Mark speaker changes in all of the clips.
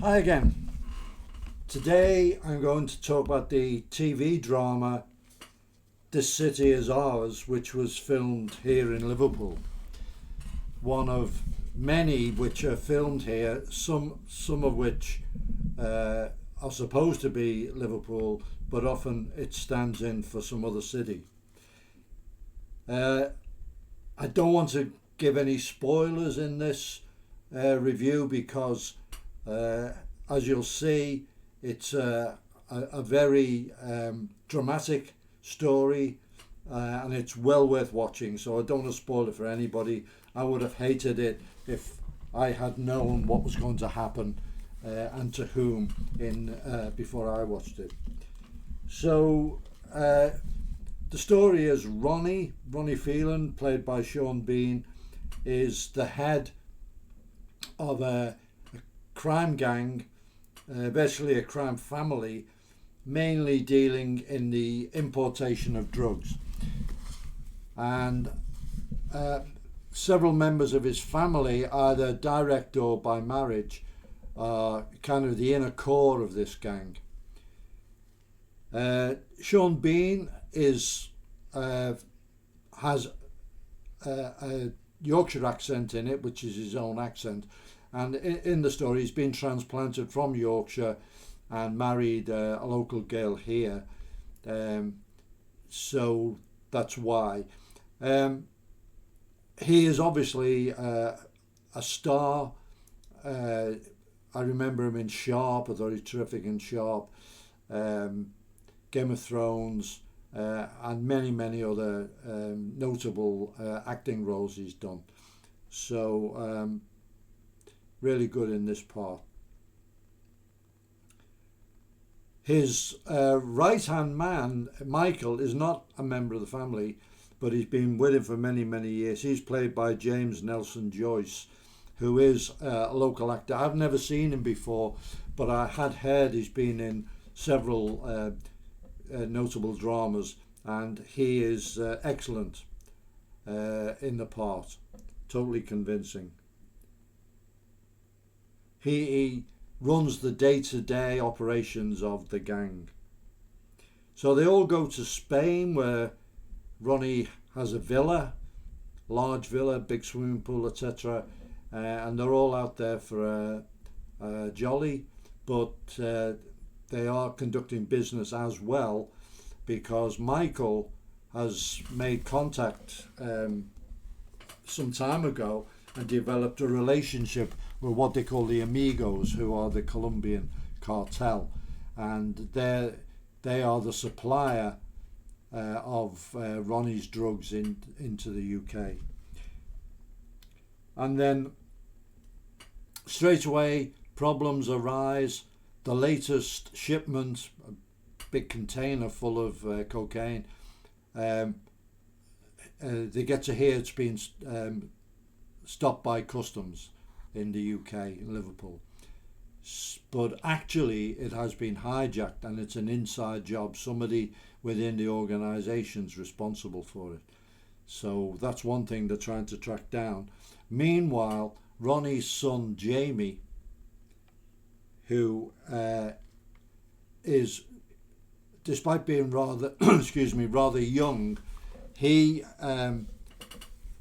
Speaker 1: Hi again. Today I'm going to talk about the TV drama This City Is Ours, which was filmed here in Liverpool. One of many which are filmed here, some of which are supposed to be Liverpool, but often it stands in for some other city. I don't want to give any spoilers in this review because as you'll see, it's a very dramatic story and it's well worth watching. So I don't want to spoil it for anybody. I would have hated it if I had known what was going to happen and to whom in before I watched it. So the story is Ronnie Phelan, played by Sean Bean, is the head of a crime gang, basically a crime family, mainly dealing in the importation of drugs. And several members of his family, either direct or by marriage, are kind of the inner core of this gang. Sean Bean has a Yorkshire accent in it, which is his own accent, and in the story he's been transplanted from Yorkshire and married a local girl here, so that's why. He is obviously a star. I remember him in Sharp. I thought he was terrific in Sharp, Game of Thrones, and many other notable acting roles he's done. So really good in this part. His right-hand man, Michael, is not a member of the family, but he's been with him for many years. He's played by James Nelson Joyce, who is a local actor. I've never seen him before, but I had heard he's been in several notable dramas, and he is excellent in the part, totally convincing. He runs the day-to-day operations of the gang. So they all go to Spain, where Ronnie has a villa, large villa, big swimming pool, etc. And they're all out there for a jolly, but they are conducting business as well, because Michael has made contact some time ago and developed a relationship with what they call the Amigos, who are the Colombian cartel, and they are the supplier of Ronnie's drugs into the UK. And then straight away problems arise. The latest shipment, a big container full of cocaine, they get to hear it's been stopped by customs in the UK, in Liverpool. But actually it has been hijacked, and it's an inside job. Somebody within the organisation's responsible for it. So that's one thing they're trying to track down. Meanwhile, Ronnie's son Jamie, who is, despite being rather rather young, he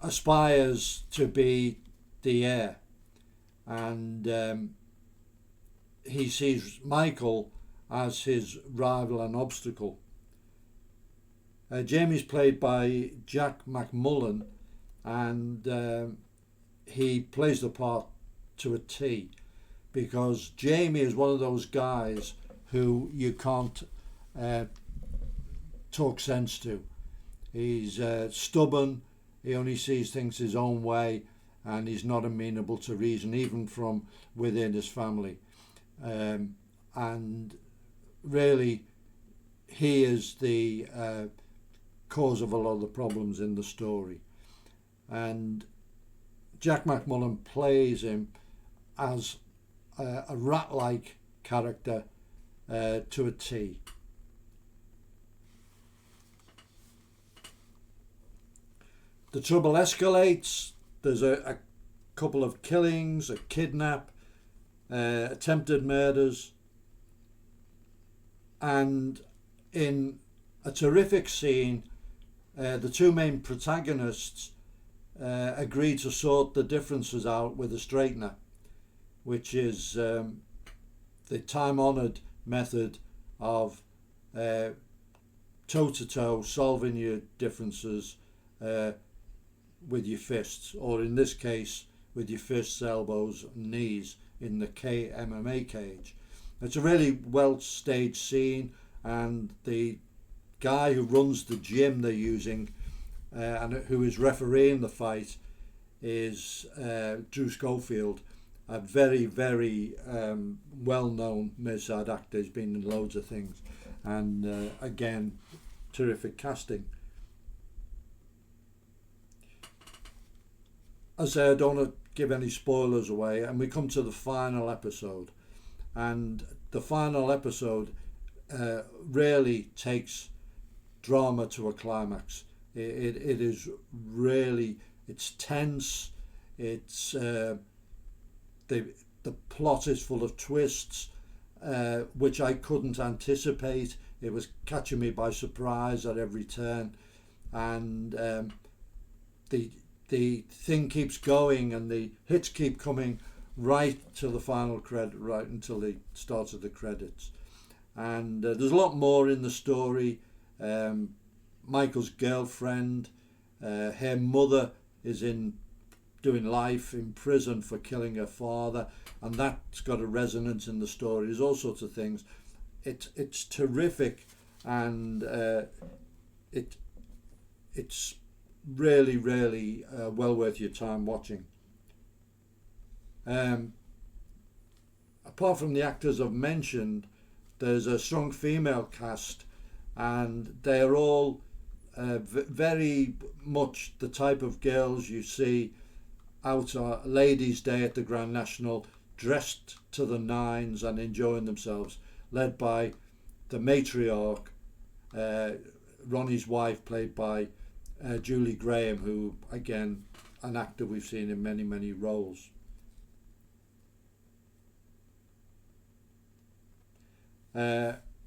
Speaker 1: aspires to be the heir, and he sees Michael as his rival and obstacle. Jamie's played by Jack McMullen, and he plays the part to a T, because Jamie is one of those guys who you can't talk sense to. He's stubborn, he only sees things his own way, and he's not amenable to reason, even from within his family. And really, he is the cause of a lot of the problems in the story. And Jack McMullen plays him as a rat-like character to a T. The trouble escalates. There's a couple of killings, a kidnap, attempted murders, and in a terrific scene, the two main protagonists agree to sort the differences out with a straightener, which is the time-honoured method of toe-to-toe solving your differences with your fists, or in this case with your fists, elbows, and knees in the MMA cage. It's a really well staged scene, and the guy who runs the gym they're using and who is refereeing the fight is Drew Schofield, a very, very well-known Mirsad actor. He's been in loads of things, and again, terrific casting. As I say, I don't want to give any spoilers away, and we come to the final episode, and the final episode really takes drama to a climax. It is really, it's tense, it's the plot is full of twists which I couldn't anticipate. It was catching me by surprise at every turn, and the thing keeps going, and the hits keep coming right to the final credit, right until the start of the credits. And there's a lot more in the story. Michael's girlfriend, her mother is doing life in prison for killing her father, and that's got a resonance in the story. There's all sorts of things. It's terrific, and it's really, really well worth your time watching. Apart from the actors I've mentioned, there's a strong female cast, and they're all very much the type of girls you see out on Ladies' Day at the Grand National, dressed to the nines and enjoying themselves, led by the matriarch, Ronnie's wife, played by Julie Graham, who, again, an actor we've seen in many, many roles.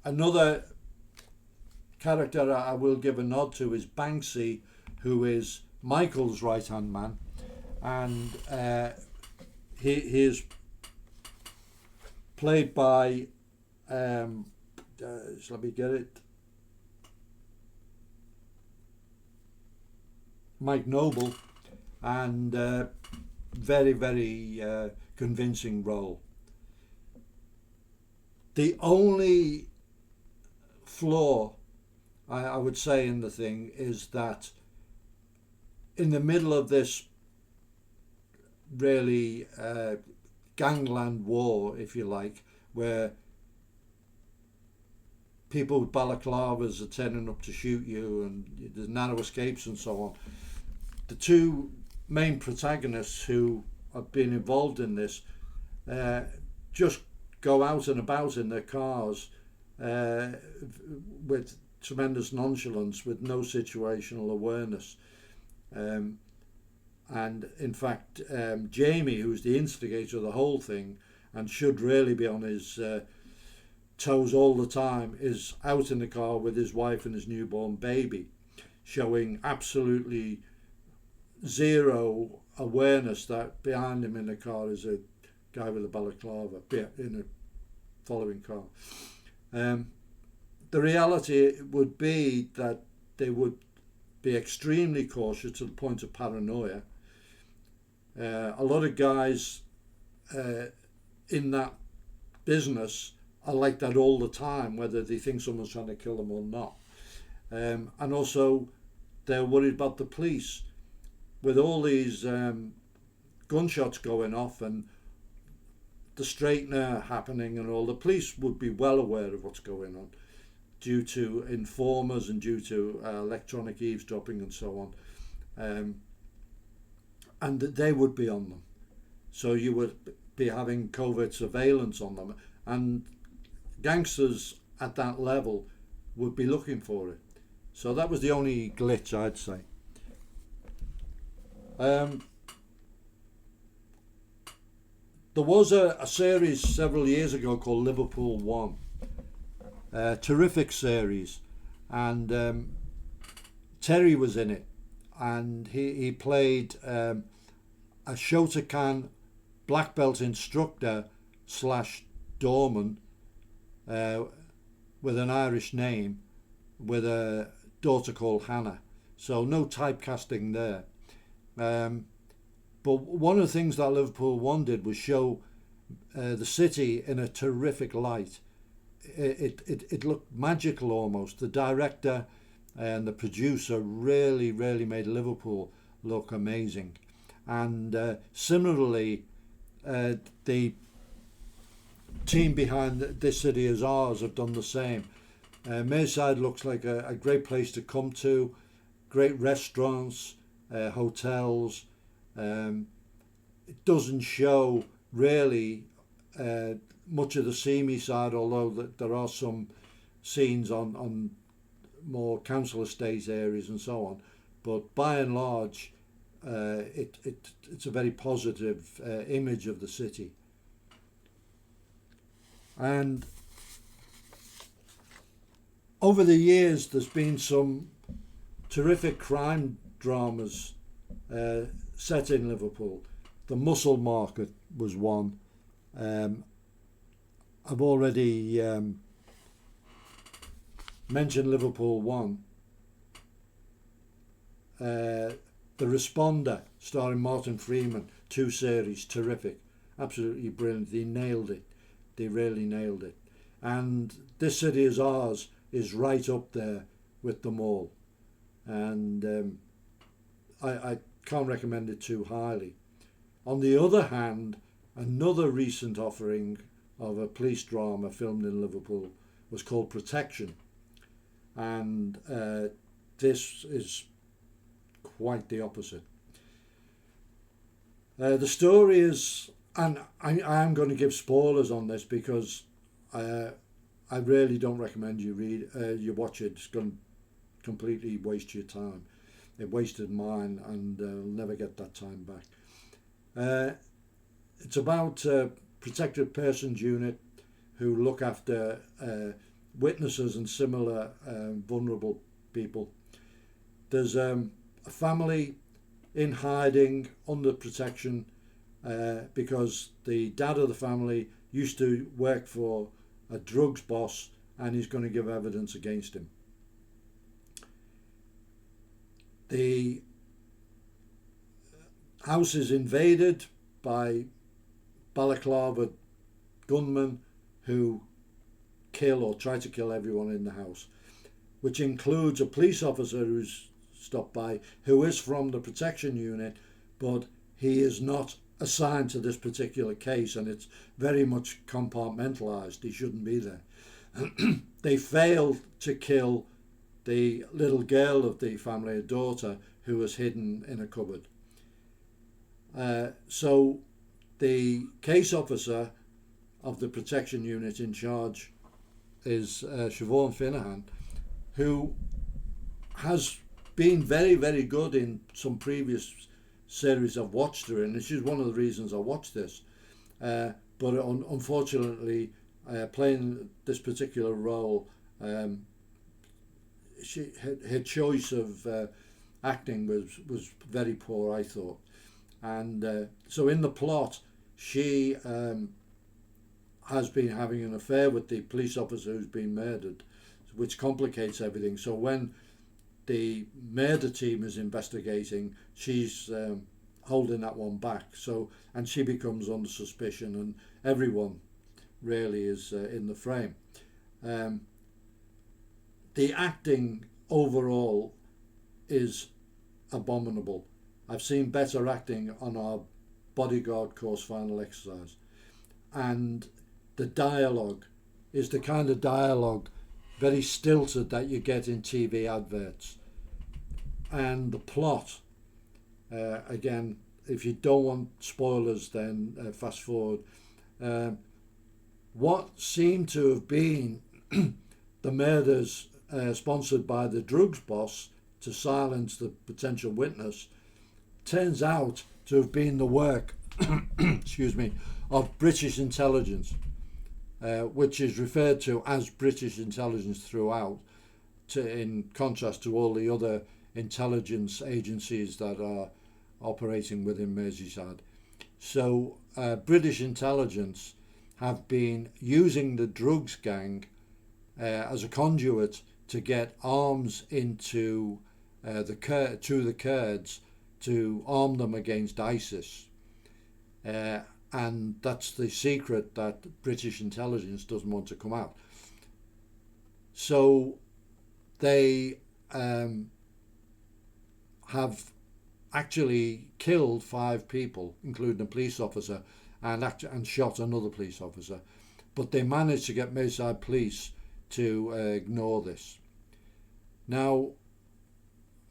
Speaker 1: Another character I will give a nod to is Banksy, who is Michael's right-hand man, and he is played by let me get it, Mike Noble, and very, very convincing role. The only flaw I would say in the thing is that in the middle of this really gangland war, if you like, where people with balaclavas are turning up to shoot you and there's narrow escapes and so on, the two main protagonists who have been involved in this just go out and about in their cars with tremendous nonchalance, with no situational awareness. And in fact, Jamie, who's the instigator of the whole thing and should really be on his toes all the time, is out in the car with his wife and his newborn baby, showing absolutely zero awareness that behind him in the car is a guy with a balaclava in a following car. The reality would be that they would be extremely cautious to the point of paranoia. A lot of guys in that business are like that all the time, whether they think someone's trying to kill them or not. And also they're worried about the police. With all these gunshots going off and the straightener happening and all, the police would be well aware of what's going on due to informers and due to electronic eavesdropping and so on. And they would be on them. So you would be having covert surveillance on them, and gangsters at that level would be looking for it. So that was the only glitch, I'd say. The there was a series several years ago called Liverpool One, terrific series, and Terry was in it, and he played a Shotokan black belt instructor slash doorman with an Irish name, with a daughter called Hannah. So no typecasting there. But one of the things that Liverpool One did was show the city in a terrific light. It looked magical almost. The director and the producer really made Liverpool look amazing. And similarly, the team behind This City Is Ours have done the same. Merseyside looks like a great place to come to, great restaurants, hotels. It doesn't show really much of the seamy side, although there are some scenes on more council estate areas and so on. But by and large, it's a very positive image of the city. And over the years, there's been some terrific crime dramas set in Liverpool. The Muscle Market was one. I've already mentioned Liverpool One. The Responder, starring Martin Freeman, 2 series, terrific, absolutely brilliant. They nailed it. They really nailed it. And This City Is Ours is right up there with them all. And I can't recommend it too highly. On the other hand, another recent offering of a police drama filmed in Liverpool was called Protection. And this is quite the opposite. The story is, and I am going to give spoilers on this because I really don't recommend you watch it. It's going to completely waste your time. It wasted mine, and I'll never get that time back. It's about a Protected Persons Unit who look after witnesses and similar vulnerable people. There's a family in hiding under protection because the dad of the family used to work for a drugs boss, and he's going to give evidence against him. The house is invaded by balaclava gunmen who kill or try to kill everyone in the house, which includes a police officer who's stopped by, who is from the protection unit, but he is not assigned to this particular case, and it's very much compartmentalized. He shouldn't be there. They fail to kill the little girl of the family, a daughter, who was hidden in a cupboard. So the case officer of the protection unit in charge is Siobhan Finnehan, who has been very good in some previous series I've watched her in. This is one of the reasons I watched this. But unfortunately, playing this particular role, her choice of acting was very poor, I thought. And so in the plot, she has been having an affair with the police officer who's been murdered, which complicates everything. So when the murder team is investigating, she's holding that one back. So, and she becomes under suspicion, and everyone really is in the frame. The acting overall is abominable. I've seen better acting on our bodyguard course final exercise. And the dialogue is the kind of dialogue very stilted that you get in TV adverts. And the plot, again, if you don't want spoilers, then fast forward. What seemed to have been the murders sponsored by the drugs boss to silence the potential witness turns out to have been the work excuse me, of British intelligence, which is referred to as British intelligence throughout, in contrast to all the other intelligence agencies that are operating within Merseyside. So British intelligence have been using the drugs gang as a conduit to get arms into the Kurds to arm them against ISIS. And that's the secret that British intelligence doesn't want to come out. So they have actually killed 5 people, including a police officer, and shot another police officer. But they managed to get Merseyside Police to ignore this. Now,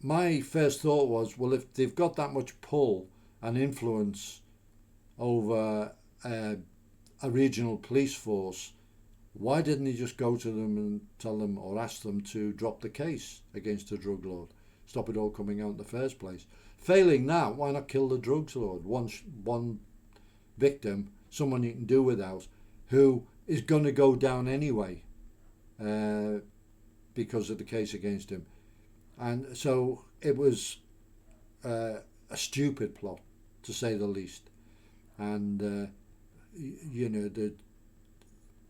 Speaker 1: my first thought was, well, if they've got that much pull and influence over a regional police force, why didn't he just go to them and tell them or ask them to drop the case against the drug lord? Stop it all coming out in the first place. Failing that, why not kill the drugs lord? One victim, someone you can do without, who is going to go down anyway because of the case against him. And so it was a stupid plot, to say the least. And, the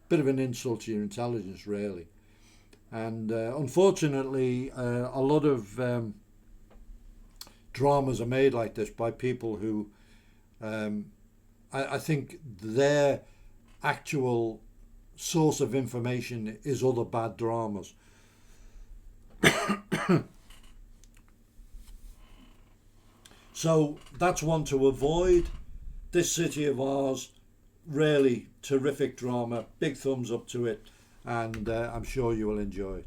Speaker 1: bit of an insult to your intelligence, really. And unfortunately, a lot of dramas are made like this by people who I think their actual source of information is other bad dramas. So that's one to avoid. This city of ours, really terrific drama. Big thumbs up to it, and I'm sure you will enjoy it.